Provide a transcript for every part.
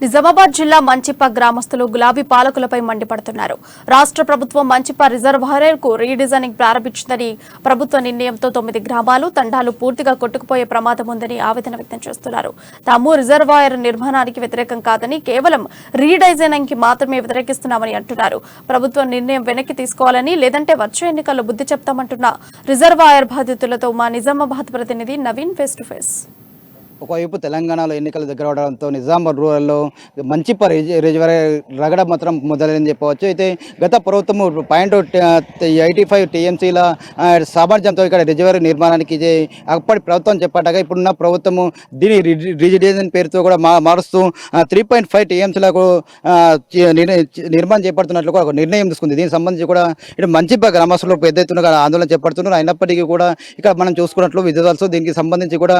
నిజామాబాద్ జిల్లా మంచిప్ప గ్రామస్తులు గులాబీ పాలకులపై మండిపడుతున్నారు. రాష్ట్ర ప్రభుత్వం మంచిప్ప రిజర్వాయర్కు రీడిజైనింగ్ ప్రారంభించిందని, ప్రభుత్వ నిర్ణయంతో 9 గ్రామాలు తండాలు పూర్తిగా కొట్టుకుపోయే ప్రమాదం ఉందని ఆవేదన వ్యక్తం చేస్తున్నారు. తాము రిజర్వాయర్ నిర్మాణానికి వ్యతిరేకం కాదని, కేవలం రీడిజైనింగ్ కి మాత్రమే వ్యతిరేకిస్తున్నామని అంటున్నారు. ప్రభుత్వం నిర్ణయం వెనక్కి తీసుకోవాలని, లేదంటే వచ్చే ఎన్నికల్లో బుద్ధి చెప్తామంటున్న రిజర్వాయర్ బాధితులతో మా నిజామాబాద్ ప్రతినిధి నవీన్ ఫేస్ టు ఫేస్. ఒకవైపు తెలంగాణలో ఎన్నికలు దగ్గర అవడంతో నిజామాబాద్ రూరల్లో మంచిప్ప రిజర్వాయర్ రగడ మాత్రం మొదలైందని చెప్పవచ్చు. అయితే గత ప్రభుత్వము 0.85 టీఎంసీల సామర్థ్యంతో ఇక్కడ రిజర్వాయర్ నిర్మాణానికి అప్పటి ప్రభుత్వం చెప్పాటగా ఇప్పుడున్న ప్రభుత్వము దీని రిజిడేషన్ పేరుతో కూడా మారుస్తూ 3.5 టీఎంసీలకు నిర్మాణం చేపడుతున్నట్లు కూడా ఒక నిర్ణయం తీసుకుంది. దీనికి సంబంధించి కూడా ఇటు మంచిప్ప గ్రామస్తులు పెద్ద ఎత్తున ఆందోళన చేపడుతున్నారు. అయినప్పటికీ కూడా ఇక్కడ మనం చూసుకున్నట్లు విద్యుత్ దీనికి సంబంధించి కూడా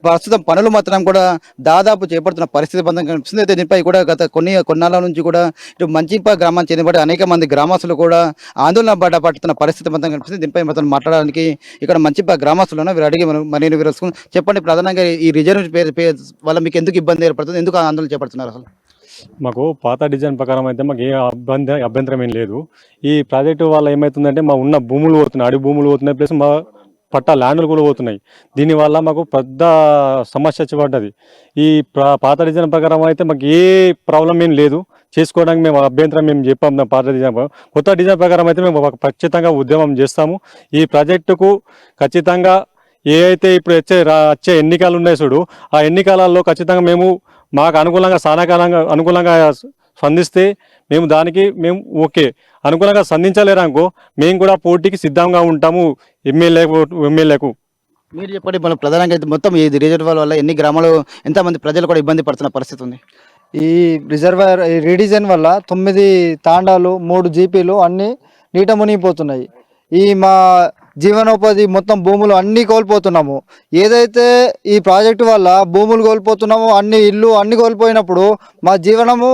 ప్రస్తుతం పనులు మాత్రం కూడా దాదాపు చేపడుతున్న పరిస్థితి కనిపిస్తుంది. అయితే దీనిపై కూడా గత కొన్నాళ్ళ నుంచి కూడా ఇటు మంచిప్ప గ్రామానికి చెందినబడి అనేక మంది గ్రామస్తులు కూడా ఆందోళన పడుతున్న పరిస్థితి కనిపిస్తుంది. దీనిపై మాత్రం మాట్లాడడానికి ఇక్కడ మంచిప్ప గ్రామస్తులను వీరు అడిగి మరిన్ని వివరాలు చెప్పండి. ప్రధానంగా ఈ రిజర్వ్ పేరు వల్ల మీకు ఎందుకు ఇబ్బంది ఏర్పడుతుంది, ఎందుకు ఆందోళన చేపడుతున్నారు? అసలు మాకు పాత డిజైన్ ప్రకారం అయితే మాకు ఏ అభ్యంతరం ఏం లేదు. ఈ ప్రాజెక్టు వల్ల ఏమవుతుందంటే మా ఉన్న భూములు పోతున్నాయి, అడవి భూములు పోతున్నాయి, ప్లస్ మా పట్టా ల్యాండ్లు కూడా పోతున్నాయి. దీనివల్ల మాకు పెద్ద సమస్య వచ్చి పడ్డది. ఈ పాత డిజైన్ ప్రకారం అయితే మాకు ఏ ప్రాబ్లం ఏం లేదు, చేసుకోవడానికి మేము అభ్యంతరం మేము చెప్పాము. పాత డిజైన్ కొత్త డిజైన్ ప్రకారం అయితే మేము ఖచ్చితంగా ఉద్యమం చేస్తాము. ఈ ప్రాజెక్టుకు ఖచ్చితంగా ఏ అయితే ఇప్పుడు వచ్చే ఎన్నికలు ఉన్నాయి చూడు, ఆ ఎన్నికలలో ఖచ్చితంగా మేము మాకు అనుకూలంగా స్పందిస్తే మేము ఓకే, అనుకూలంగా స్పందించలేరనుకో మేము కూడా పోటీకి సిద్ధంగా ఉంటాము ఎమ్మెల్యేకు. మీరు చెప్పండి, మనం ప్రధానంగా అయితే మొత్తం ఈ రిజర్వాయర్ వల్ల ఎన్ని గ్రామాలు ఎంతమంది ప్రజలు కూడా ఇబ్బంది పడుతున్న పరిస్థితి ఉంది? ఈ రిజర్వాయర్ రీడిజైన్ వల్ల 9 తాండాలు 3 జీపీలు అన్నీ నీట మునిగిపోతున్నాయి. ఈ మా జీవనోపాధి మొత్తం భూములు అన్నీ కోల్పోతున్నాము. ఏదైతే ఈ ప్రాజెక్టు వల్ల భూములు కోల్పోతున్నామో అన్ని ఇల్లు అన్నీ కోల్పోయినప్పుడు మా జీవనము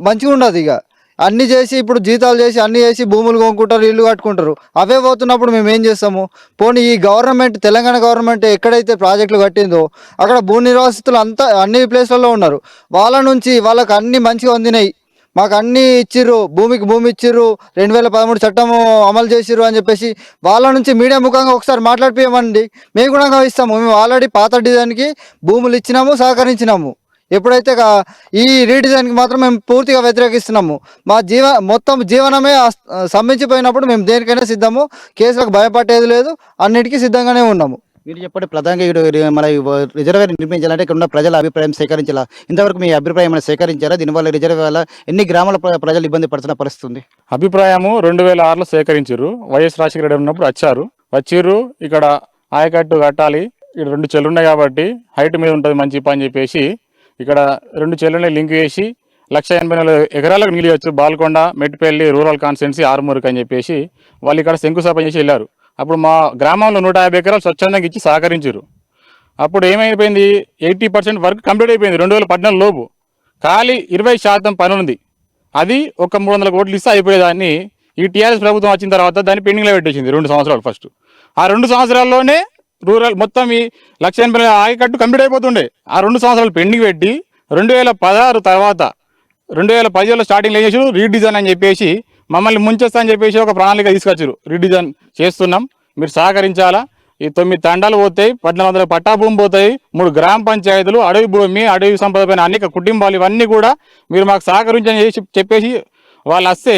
మంచిగా ఉండదు. ఇక అన్నీ చేసి ఇప్పుడు జీతాలు చేసి అన్నీ చేసి భూములు కొనుక్కుంటారు, ఇల్లు కట్టుకుంటారు. అవే పోతున్నప్పుడు మేము ఏం చేస్తాము? పోనీ ఈ గవర్నమెంట్, తెలంగాణ గవర్నమెంట్ ఎక్కడైతే ప్రాజెక్టులు కట్టిందో అక్కడ భూ నిర్వాసితులు అంతా అన్ని ప్లేస్లలో ఉన్నారు. వాళ్ళ నుంచి వాళ్ళకి అన్నీ మంచిగా అందినాయి, మాకు అన్నీ ఇచ్చిర్రు, భూమికి భూమి ఇచ్చిర్రు, 2013 చట్టము అమలు చేసిర్రు అని చెప్పేసి వాళ్ళ నుంచి మీడియా ముఖంగా ఒకసారి మాట్లాడిపోయామండి. మేము కూడా ఇస్తాము. మేము ఆల్రెడీ పాత డిజైన్కి భూములు ఇచ్చినాము, సహకరించినాము. ఎప్పుడైతే ఈ రీడిజైన్కి మాత్రం మేము పూర్తిగా వ్యతిరేకిస్తున్నాము. మా మొత్తం జీవనమే స్తంభించిపోయినప్పుడు మేము దేనికైనా సిద్ధము, కేసులకు భయపడేది లేదు, అన్నిటికీ సిద్ధంగానే ఉన్నాము. మీరు చెప్పండి, ప్రధానంగా మన రిజర్వాయర్ నిర్మించాలంటే ఇక్కడ ఉన్న ప్రజల అభిప్రాయం సేకరించాలా? ఇంతవరకు మీ అభిప్రాయం ఏమైనా సేకరించారా? దీనివల్ల రిజర్వాయర్ వల్ల ఎన్ని గ్రామాల ప్రజలు ఇబ్బంది పడుతున్న పరిస్థితి ఉంది? అభిప్రాయము 2006లో సేకరించారు. వైఎస్ రాజశేఖర రెడ్డి ఉన్నప్పుడు వచ్చిర్రు ఇక్కడ ఆయకట్టు కట్టాలి, ఇక్కడ 2 చెల్లు ఉన్నాయి కాబట్టి హైట్ మీద ఉంటుంది మంచి పని చెప్పేసి ఇక్కడ 2 చెల్లుని లింక్ చేసి 184 ఎకరాలకు నీళ్ళు ఇవ్వచ్చు. బాల్కొండ, మెట్టిపల్లి రూరల్ కాన్స్టిట్యున్సీ, ఆరుమూరుకు అని చెప్పేసి వాళ్ళు ఇక్కడ శంకుస్థాపన చేసి వెళ్ళారు. అప్పుడు మా గ్రామంలో 150 ఎకరాలు స్వచ్ఛందంగా ఇచ్చి సహకరించారు. అప్పుడు ఏమైపోయింది, 80% వర్క్ కంప్లీట్ అయిపోయింది 2014 లోపు. ఖాళీ 20% పని ఉంది. అది ఒక 300 కోట్లు ఇస్తే అయిపోయేదాన్ని ఈ టీఆర్ఎస్ ప్రభుత్వం వచ్చిన తర్వాత దాన్ని పెండింగ్లో పెట్టేసింది 2 సంవత్సరాలు. ఫస్ట్ ఆ 2 సంవత్సరాల్లోనే రూరల్ మొత్తం ఈ 180 ఆయకట్టు కంప్లీట్ అయిపోతుండే. ఆ 2 సంవత్సరాలు పెండింగ్ పెట్టి 2016 తర్వాత 2017లో స్టార్టింగ్లో ఏం చేసారు, రీడిజైన్ అని చెప్పేసి మమ్మల్ని ముంచేస్తా అని చెప్పేసి ఒక ప్రణాళిక తీసుకొచ్చారు. రీడిజైన్ చేస్తున్నాం, మీరు సహకరించాలా. ఈ 9 తండాలు పోతాయి, 1400 పట్టా భూమి పోతాయి, 3 గ్రామ పంచాయతీలు, అడవి భూమి, అడవి సంపద పైన అనేక కుటుంబాలు, ఇవన్నీ కూడా మీరు మాకు సహకరించని చెప్పేసి వాళ్ళు వస్తే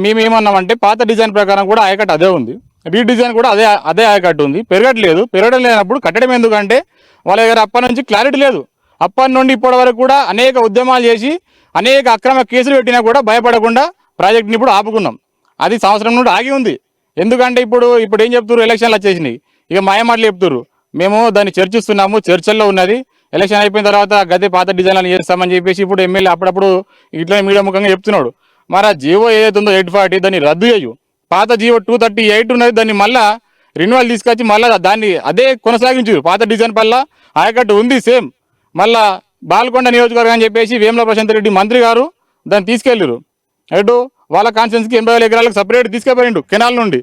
మేమేమన్నామంటే పాత డిజైన్ ప్రకారం కూడా ఆయకట్టు అదే ఉంది, రీడిజైన్ కూడా అదే ఆయకట్టు ఉంది, పెరగడం లేనప్పుడు కట్టడం ఎందుకంటే వాళ్ళ దగ్గర అప్పటి నుంచి క్లారిటీ లేదు. అప్పటి నుండి ఇప్పటి వరకు కూడా అనేక ఉద్యమాలు చేసి అనేక అక్రమ కేసులు పెట్టినా కూడా భయపడకుండా ప్రాజెక్ట్ని ఇప్పుడు ఆపుకున్నాం. అది సంవత్సరం నుండి ఆగి ఉంది. ఎందుకంటే ఇప్పుడు ఏం చెప్తున్నారు, ఎలక్షన్లు వచ్చేసినాయి, ఇక మాయమాటలు చెప్తున్నారు. మేము దాన్ని చర్చిస్తున్నాము, చర్చల్లో ఉన్నది. ఎలక్షన్ అయిపోయిన తర్వాత గదే పాత డిజైన్లు చేస్తామని చెప్పేసి ఇప్పుడు ఎమ్మెల్యే అప్పుడప్పుడు ఇట్లా మీడియా ముఖంగా చెప్తున్నాడు. మరి ఆ జీవో ఏదైతే ఉందో 840 దాన్ని రద్దు చేయు. పాత జీవో 238 ఉన్నది, దాన్ని మళ్ళీ రెన్యువల్ తీసుకొచ్చి మళ్ళీ దాన్ని అదే కొనసాగించు. పాత డిజైన్ వల్ల ఆయకట్టు ఉంది సేమ్. మళ్ళా బాల్కొండ నియోజకవర్గం అని చెప్పేసి వేముల ప్రశాంత్ రెడ్డి మంత్రి గారు దాన్ని తీసుకెళ్ళారు. అటు వాళ్ళ కాన్స్టిట్యున్సీకి 80,000 ఎకరాలకు సపరేట్ తీసుకుపోయిండు కెనాల్ నుండి.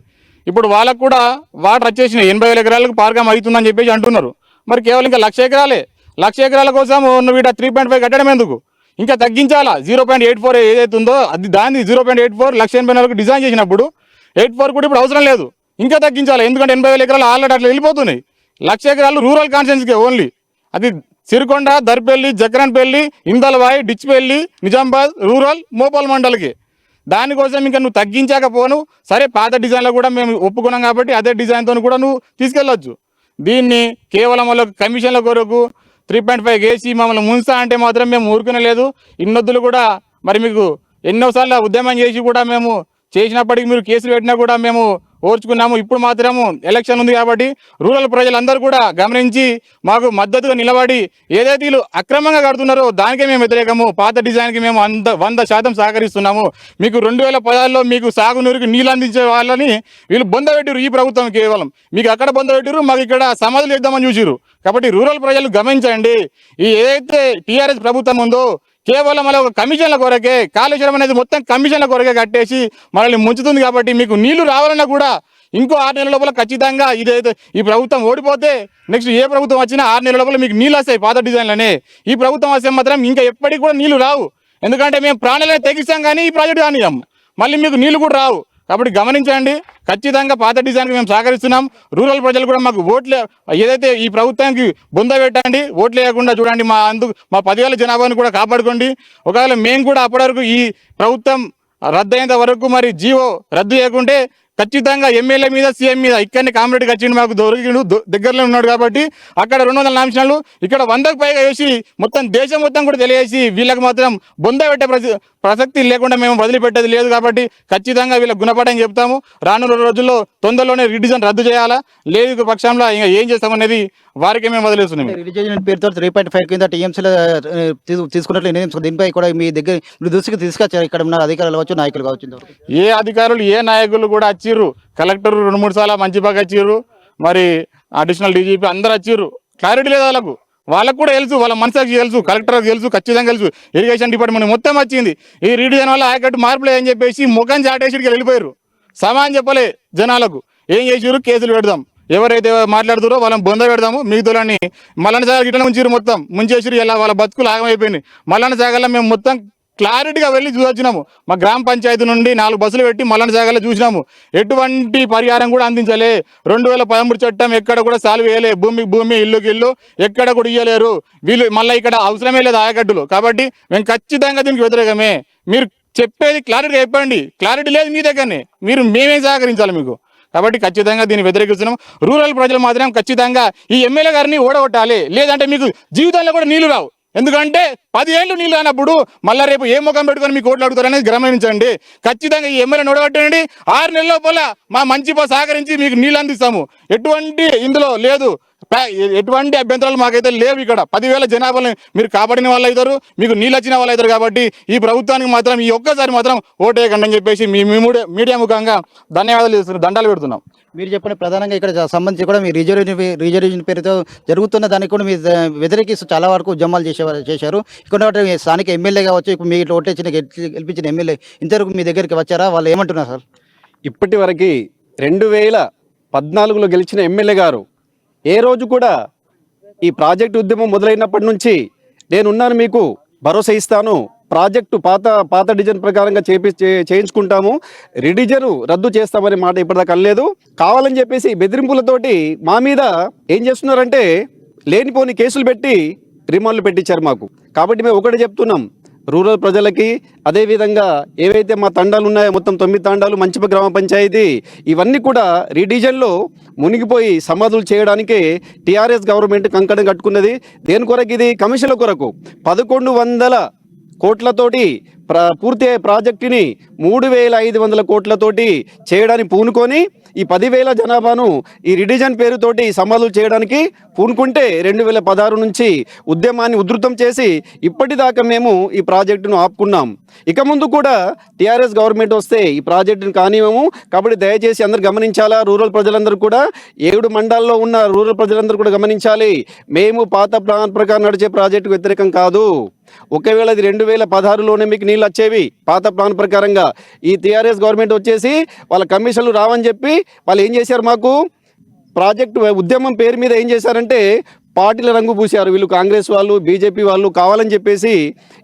ఇప్పుడు వాళ్ళకు కూడా వాటర్ వచ్చేసినాయి, 80,000 ఎకరాలకు పార్గం అవుతుందని చెప్పేసి అంటున్నారు. మరి కేవలం ఇంకా 1,00,000 ఎకరాలే 1,00,000 ఎకరాల కోసం నువ్వు ఇక్కడ 3.5 కట్టడం ఎందుకు? ఇంకా తగ్గించాలా. 0.84 ఏదైతే ఉందో అది దాన్ని 0.84 1,84,000 డిజైన్ చేసినప్పుడు 84 కూడా ఇప్పుడు అవసరం లేదు, ఇంకా తగ్గించాలి. ఎందుకంటే 80,000 ఎకరాలు ఆల్రెడీ అట్లా వెళ్ళిపోతున్నాయి. 1,00,000 ఎకరాలు రూరల్ కాన్స్టిట్యున్సీకే ఓన్లీ. అది సిరికొండ, దర్పల్లి, జక్రన్పల్లి, ఇందల్వాయి, డిచ్పల్లి, నిజామాబాద్ రూరల్ మోపాల్ మండలికి. దానికోసం ఇంకా నువ్వు తగ్గించకపోను సరే, పాత డిజైన్లో కూడా మేము ఒప్పుకున్నాం కాబట్టి అదే డిజైన్తో కూడా నువ్వు తీసుకెళ్ళొచ్చు. దీన్ని కేవలం వాళ్ళ కమిషన్ల కొరకు 3.5 వేసి మమ్మల్ని ముంచా అంటే మాత్రం మేము ఊరుకునే లేదు. ఇన్నొద్దులు కూడా మరి మీకు ఎన్నోసార్లు ఉద్యమం చేసి కూడా మేము చేసినప్పటికీ మీరు కేసులు పెట్టినా కూడా మేము ఓర్చుకున్నాము. ఇప్పుడు మాత్రము ఎలక్షన్ ఉంది కాబట్టి రూరల్ ప్రజలందరూ కూడా గమనించి మాకు మద్దతుగా నిలబడి ఏదైతే వీళ్ళు అక్రమంగా కడుతున్నారో దానికే మేము వ్యతిరేకము. పాత డిజైన్కి మేము 100% సహకరిస్తున్నాము. మీకు 2016లో మీకు సాగునీరుకి నీళ్ళు అందించే వాళ్ళని వీళ్ళు బొందబెట్టిరు. ఈ ప్రభుత్వం కేవలం మీకు అక్కడ బొందబెట్టిరు, మాకు ఇక్కడ సమాధులు చేద్దామని చూసిరు. కాబట్టి రూరల్ ప్రజలు గమనించండి, ఈ ఏదైతే టీఆర్ఎస్ ప్రభుత్వం ఉందో కేవలం అలా ఒక కమిషన్ల కొరకే, కాళేశ్వరం అనేది మొత్తం కమిషన్ల కొరకే కట్టేసి మనల్ని ముంచుతుంది. కాబట్టి మీకు నీళ్లు రావాలన్నా కూడా ఇంకో 6 నెలల లోపల ఖచ్చితంగా ఇదైతే ఈ ప్రభుత్వం ఓడిపోతే నెక్స్ట్ ఏ ప్రభుత్వం వచ్చినా 6 నెలల లోపల మీకు నీళ్ళు వస్తాయి పాత డిజైన్లనే. ఈ ప్రభుత్వం వస్తే మాత్రం ఇంకా ఎప్పటికి కూడా నీళ్లు రావు. ఎందుకంటే మేము ప్రాణాలను తెగిస్తాం కానీ ఈ ప్రాజెక్టు కానియం, మళ్ళీ మీకు నీళ్లు కూడా రావు. కాబట్టి గమనించండి, ఖచ్చితంగా పాత డిజైన్కి మేము సహకరిస్తున్నాం. రూరల్ ప్రజలు కూడా మాకు ఓట్లే ఏదైతే ఈ ప్రభుత్వానికి బొంద పెట్టండి, ఓట్లు వేయకుండా చూడండి. మా 10,000 జనాభాను కూడా కాపాడుకోండి. ఒకవేళ మేము కూడా అప్పటి వరకు ఈ ప్రభుత్వం రద్దు అయ్యేంత వరకు మరి జీవో రద్దు చేయకుంటే ఖచ్చితంగా ఎమ్మెల్యే మీద, సీఎం మీద ఇక్కడనే కామ్రేడ్కి వచ్చిండు, మాకు దొరికిండు, దగ్గరలో ఉన్నాడు కాబట్టి అక్కడ 200 నామినేషన్లు ఇక్కడ 100కు పైగా వేసి మొత్తం దేశం మొత్తం కూడా తెలియజేసి వీళ్ళకి మాత్రం బొంద పెట్టే ప్రసక్తి లేకుండా మేము వదిలిపెట్టేది లేదు. కాబట్టి ఖచ్చితంగా వీళ్ళకి గుణపడని చెప్తాము. రానున్న రోజుల్లో తొందరలోనే రీడిజైన్ రద్దు చేయాలా, లేదు పక్షంలో ఇంకా ఏం చేస్తామనేది వారికే మేము వదిలేస్తున్నాం. రీడిజైన్ పేరుతో 3.5 కింద టీఎంసీలో తీసుకున్నట్లు నిర్ణయం, దీనిపై కూడా మీ దగ్గర మీ దృష్టికి తీసుకొచ్చారు ఇక్కడ ఉన్న అధికారులు కావచ్చు, నాయకులు కావచ్చు. ఏ అధికారులు ఏ నాయకులు కూడా వచ్చిర్రు, కలెక్టర్ 2-3 సార్లు మంచి బాగా వచ్చిర్రు, మరి అడిషనల్ డీజీపీ అందరు వచ్చిర్రు. క్లారిటీ లేదు వాళ్ళకు కూడా తెలుసు, వాళ్ళ మనసుకి తెలుసు, కలెక్టర్కి తెలుసు, ఖచ్చితంగా తెలుసు. ఇరిగేషన్ డిపార్ట్మెంట్ మొత్తం వచ్చింది. ఈ రీడిజైన్ వల్ల ఆయకట్టు మార్పులే అని చెప్పేసి ముఖం చాటేసి వెళ్ళిపోయారు. సమానం చెప్పలే జనాలకు. ఏం చేసిర్రు, కేసులు పెడదాం, ఎవరైతే మాట్లాడుతారో వాళ్ళని బొంద పెడదాము, మిగతాలని మల్లన్న సాగర్ ఇట్లా ఉంచిరు, మొత్తం ముంచేసిరు. ఇలా వాళ్ళ బతుకులు ఆగమైపోయినాయి. మల్లన్న సాగర్లో మేము మొత్తం క్లారిటీగా వెళ్ళి చూసొచ్చినాము. మా గ్రామ పంచాయతీ నుండి 4 బస్సులు పెట్టి మల్లన్న సాగర్లో చూసినాము. ఎటువంటి పరిహారం కూడా అందించలే. 2013 చట్టం ఎక్కడ కూడా సాల్వ్ చేయలే. భూమి ఇల్లుకి ఇల్లు ఎక్కడ కూడా ఇయ్యలేరు వీళ్ళు. మళ్ళీ ఇక్కడ అవసరమే లేదు ఆయకట్టులు. కాబట్టి మేము ఖచ్చితంగా దీనికి వ్యతిరేకమే. మీరు చెప్పేది క్లారిటీగా చెప్పండి. క్లారిటీ లేదు మీ దగ్గరనే, మేమే సహకరించాలి మీకు. కాబట్టి ఖచ్చితంగా దీన్ని వ్యతిరేకిస్తున్నాం. రూరల్ ప్రజలు మాత్రం ఖచ్చితంగా ఈ ఎమ్మెల్యే గారిని ఓడగొట్టాలి, లేదంటే మీకు జీవితంలో కూడా నీళ్లు రావు. ఎందుకంటే 10 ఏళ్ళు నీళ్ళు రానప్పుడు మళ్ళీ రేపు ఏ ముఖం పెట్టుకొని మీకు ఓట్లు అడుగుతారనేది గమనించండి. ఖచ్చితంగా ఈ ఎమ్మెల్యేని ఓడగొట్టండి. 6 నెలల లోపల మా మంచి సహకరించి మీకు నీళ్ళు అందిస్తాము. ఎటువంటి ఇందులో లేదు, ఎటువంటి అభ్యంతరాలు మాకైతే లేవు. ఇక్కడ 10,000 జనాభాలను మీరు కాపాడిన వాళ్ళు అవుతారు, మీకు నీళ్ళు వచ్చిన వాళ్ళు అవుతారు. కాబట్టి ఈ ప్రభుత్వానికి మాత్రం ఈ ఒక్కసారి మాత్రం ఓటేయకండి అని చెప్పేసి మీ మీడియా ముఖంగా ధన్యవాదాలు చేస్తున్నాం, దండాలు పెడుతున్నాం. మీరు చెప్పిన ప్రధానంగా ఇక్కడ సంబంధించి కూడా మీ రిజర్వేషన్ పేరుతో జరుగుతున్న దానికి కూడా మీరు వ్యతిరేకిస్తూ చాలా వరకు ఉద్యమాలు చేశారు. ఇక్కడ స్థానిక ఎమ్మెల్యే కావచ్చు, ఇప్పుడు మీ ఓటేసిన గెలిపించిన ఎమ్మెల్యే ఇంతవరకు మీ దగ్గరికి వచ్చారా? వాళ్ళు ఏమంటున్నారు సార్? ఇప్పటి వరకు 2014లో గెలిచిన ఎమ్మెల్యే గారు ఏ రోజు కూడా ఈ ప్రాజెక్టు ఉద్యమం మొదలైనప్పటి నుంచి నేనున్నాను, మీకు భరోసా ఇస్తాను, ప్రాజెక్టు పాత డిజైన్ ప్రకారంగా చేయించుకుంటాము, రిడిజన్ రద్దు చేస్తామనే మాట ఇప్పటిదాకా అనలేదు. కావాలని చెప్పేసి బెదిరింపులతోటి మా మీద ఏం చేస్తున్నారంటే లేనిపోని కేసులు పెట్టి రిమాండ్లు పెట్టించారు మాకు. కాబట్టి మేము ఒకటి చెప్తున్నాం, రూరల్ ప్రజలకి, అదేవిధంగా ఏవైతే మా తండాలు ఉన్నాయో మొత్తం 9 తండాలు, మంచిప గ్రామ పంచాయతీ, ఇవన్నీ కూడా రీడిజన్లో మునిగిపోయి సమాధులు చేయడానికే టీఆర్ఎస్ గవర్నమెంట్ కంకణం కట్టుకున్నది. దేని కొరకు? ఇది కమిషన్ల కొరకు. 1100 కోట్లతోటి పూర్తి ప్రాజెక్టుని 3,500 కోట్లతోటి చేయడానికి పూనుకొని ఈ 10,000 జనాభాను ఈ రిడిజన్ పేరుతోటి సమాధులు చేయడానికి పూనుకుంటే 2016 నుంచి ఉద్యమాన్ని ఉధృతం చేసి ఇప్పటిదాకా మేము ఈ ప్రాజెక్టును ఆపుకున్నాం. ఇక ముందు కూడా టీఆర్ఎస్ గవర్నమెంట్ వస్తే ఈ ప్రాజెక్టును కానివ్వము. కాబట్టి దయచేసి అందరు గమనించాలా, రూరల్ ప్రజలందరూ కూడా 7 మండలాల్లో ఉన్న రూరల్ ప్రజలందరూ కూడా గమనించాలి. మేము పాత ప్లాన్ ప్రకారం నడిచే ప్రాజెక్టుకు వ్యతిరేకం కాదు. ఒకవేళ అది 2016లోనే మీకు నీళ్ళు వచ్చేవి పాత ప్లాన్ ప్రకారంగా. ఈ టీఆర్ఎస్ గవర్నమెంట్ వచ్చేసి వాళ్ళ కమిషన్లు రావని చెప్పి వాళ్ళు ఏం చేశారు, మాకు ప్రాజెక్టు ఉద్యమం పేరు మీద ఏం చేశారంటే పార్టీల రంగు పూశారు. వీళ్ళు కాంగ్రెస్ వాళ్ళు, బీజేపీ వాళ్ళు కావాలని చెప్పేసి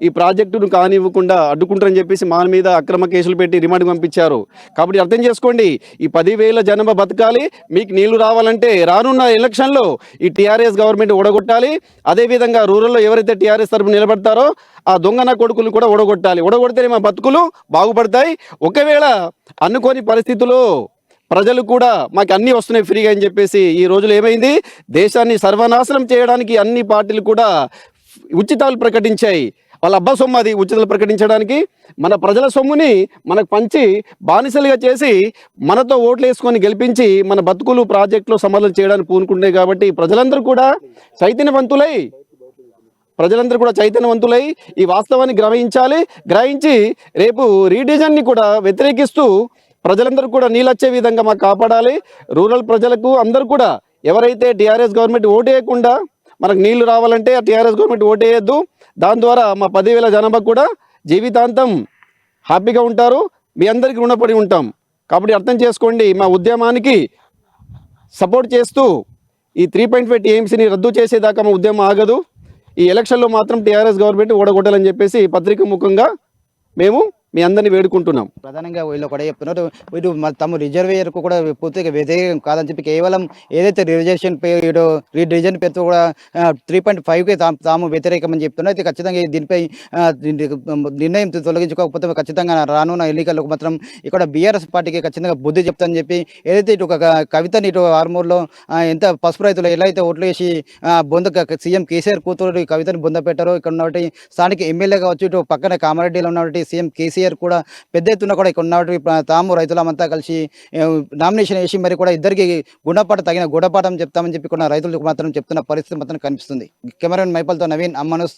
ఈ ప్రాజెక్టును కానివ్వకుండా అడ్డుకుంటారని చెప్పేసి మా మీద అక్రమ కేసులు పెట్టి రిమాండ్కి పంపించారు. కాబట్టి అర్థం చేసుకోండి, ఈ 10,000 జనాభా బతకాలి, మీకు నీళ్లు రావాలంటే రానున్న ఎలక్షన్లో ఈ టీఆర్ఎస్ గవర్నమెంట్ ఓడగొట్టాలి. అదేవిధంగా రూరల్లో ఎవరైతే టీఆర్ఎస్ తరఫున నిలబడతారో ఆ దొంగన కొడుకులు కూడా ఓడగొట్టాలి. ఓడగొడితేనే మా బతుకులు బాగుపడతాయి. ఒకవేళ అనుకోని పరిస్థితుల్లో ప్రజలు కూడా మాకు అన్నీ వస్తున్నాయి ఫ్రీగా అని చెప్పేసి ఈ రోజులు ఏమైంది, దేశాన్ని సర్వనాశనం చేయడానికి అన్ని పార్టీలు కూడా ఉచితాలు ప్రకటించాయి. వాళ్ళ అబ్బా సొమ్ము అది ఉచితాలు ప్రకటించడానికి. మన ప్రజల సొమ్ముని మనకు పంచి బానిసలుగా చేసి మనతో ఓట్లు వేసుకొని గెలిపించి మన బతుకులు ప్రాజెక్టులో సమాధానం చేయడానికి పూనుకుంటున్నాయి. కాబట్టి ప్రజలందరూ కూడా చైతన్యవంతులై ఈ వాస్తవాన్ని గ్రహించి రేపు రీడిజన్ని కూడా వ్యతిరేకిస్తూ ప్రజలందరూ కూడా నీళ్ళు వచ్చే విధంగా మాకు కాపాడాలి. రూరల్ ప్రజలకు అందరూ కూడా ఎవరైతే టీఆర్ఎస్ గవర్నమెంట్ ఓటేయకుండా మనకు నీళ్లు రావాలంటే ఆ టీఆర్ఎస్ గవర్నమెంట్ ఓటేయద్దు. దాని ద్వారా మా 10,000 జనాభా కూడా జీవితాంతం హ్యాపీగా ఉంటారు. మీ అందరికీ రుణపడి ఉంటాం. కాబట్టి అర్థం చేసుకోండి, మా ఉద్యమానికి సపోర్ట్ చేస్తూ ఈ 3.5 టీఎంసీని రద్దు చేసేదాకా మా ఉద్యమం ఆగదు. ఈ ఎలక్షన్లో మాత్రం టీఆర్ఎస్ గవర్నమెంట్ ఓడగొట్టాలని చెప్పేసి పత్రిక ముఖంగా మేము మీ అందరినీ వేడుకుంటున్నాం. ప్రధానంగా వీళ్ళు కూడా చెప్తున్నారు, వీళ్ళు తమ రిజర్వేయర్కు కూడా పూర్తిగా వ్యతిరేకం కాదని చెప్పి కేవలం ఏదైతే రిజర్వేషన్ పేరు రీడివిజన్ పేరుతో కూడా 3.5కి తాము వ్యతిరేకమని చెప్తున్నారు. అయితే ఖచ్చితంగా దీనిపై నిర్ణయం తొలగించుకోకపోతే ఖచ్చితంగా రానున్న ఎన్నికలకు మాత్రం ఇక్కడ బీఆర్ఎస్ పార్టీకి ఖచ్చితంగా బుద్ధి చెప్తానని చెప్పి ఏదైతే ఇటు ఒక కవితని ఇటు ఆర్మూర్లో ఎంత పసుపు రైతులు ఎలా అయితే ఓట్లు వేసి సీఎం కేసీఆర్ కూతురు కవితని బొంద పెట్టారో, ఇక్కడ ఉన్నటువంటి స్థానిక ఎమ్మెల్యే కావచ్చు, ఇటు పక్కన కామారెడ్డిలో ఉన్నటువంటి సీఎం కేసీఆర్ కూడా పెద్ద ఎత్తున కూడా ఇక్కడ ఉన్నటువంటి తాము రైతులమంతా కలిసి నామినేషన్ వేసి మరి కూడా ఇద్దరికి తగిన గుణపాఠం చెప్తామని చెప్పి కూడా రైతులకు మాత్రం చెప్తున్న పరిస్థితి మాత్రం కనిపిస్తుంది. కెమెరామెన్ మైపల్తో నవీన్, అమ్మనూస్.